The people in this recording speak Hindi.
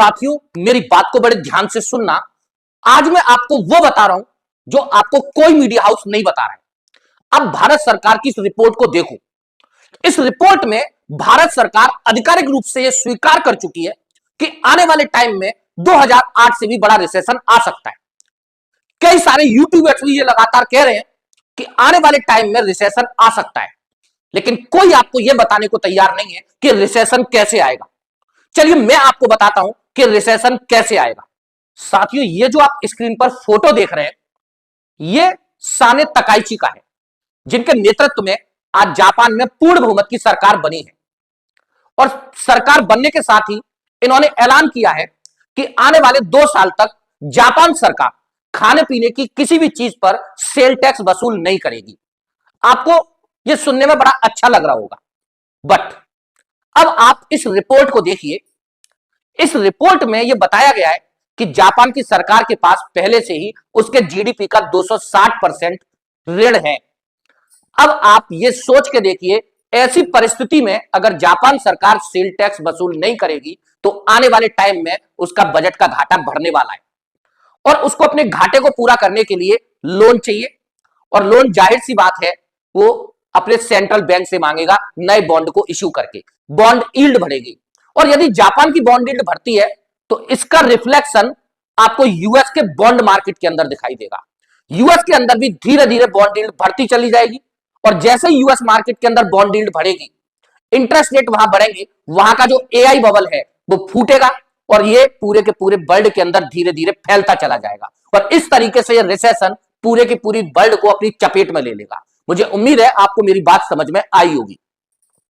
साथियों, मेरी बात को बड़े ध्यान से सुनना। आज मैं आपको वो बता रहा हूं जो आपको कोई मीडिया हाउस नहीं बता रहा है। अब भारत सरकार की इस रिपोर्ट को देखो। इस रिपोर्ट में भारत सरकार आधिकारिक रूप से यह स्वीकार कर चुकी है कि आने वाले टाइम में 2008 से भी बड़ा रिसेशन आ सकता है। कई सारे यूट्यूबर्स भी ये लगातार कह रहे हैं कि आने वाले टाइम में रिसेशन आ सकता है, लेकिन कोई आपको यह बताने को तैयार नहीं है कि रिसेशन कैसे आएगा। चलिए मैं आपको बताता हूं कि रिसेशन कैसे आएगा। साथियों, ये जो आप स्क्रीन पर फोटो देख रहे हैं, ये साने तकाइची का है, जिनके नेतृत्व में आज जापान में पूर्ण बहुमत की सरकार बनी है। और सरकार बनने के साथ ही इन्होंने ऐलान किया है कि आने वाले 2 साल तक जापान सरकार खाने पीने की किसी भी चीज पर सेल टैक्स वसूल नहीं करेगी। आपको यह सुनने में बड़ा अच्छा लग रहा होगा, बट अब आप इस रिपोर्ट को देखिए। इस रिपोर्ट में यह बताया गया है कि जापान की सरकार के पास पहले से ही उसके जीडीपी का 260% ऋण है। अब आप यह सोच के देखिए, ऐसी परिस्थिति में अगर जापान सरकार सेल टैक्स वसूल नहीं करेगी तो आने वाले टाइम में उसका बजट का घाटा बढ़ने वाला है, और उसको अपने घाटे को पूरा करने के लिए लोन चाहिए। और लोन जाहिर सी बात है वो अपने सेंट्रल बैंक से मांगेगा, नए बॉन्ड को इश्यू करके। बॉन्ड यील्ड बढ़ेगी, और यदि जापान की बॉन्ड यील्ड बढ़ती है तो इसका रिफ्लेक्शन आपको यूएस के बॉन्ड मार्केट के अंदर दिखाई देगा। यूएस के अंदर भी धीरे धीरे बॉन्ड यील्ड बढ़ती चली जाएगी, और जैसे ही यूएस मार्केट के अंदर बॉन्ड यील्ड बढ़ेगी, इंटरेस्ट रेट वहां बढ़ेंगे, वहां का जो एआई बबल है वो फूटेगा, और ये पूरे के पूरे वर्ल्ड के अंदर धीरे धीरे फैलता चला जाएगा। और इस तरीके से ये रिसेशन पूरे की पूरी वर्ल्ड को अपनी चपेट में ले लेगा। मुझे उम्मीद है आपको मेरी बात समझ में आई होगी।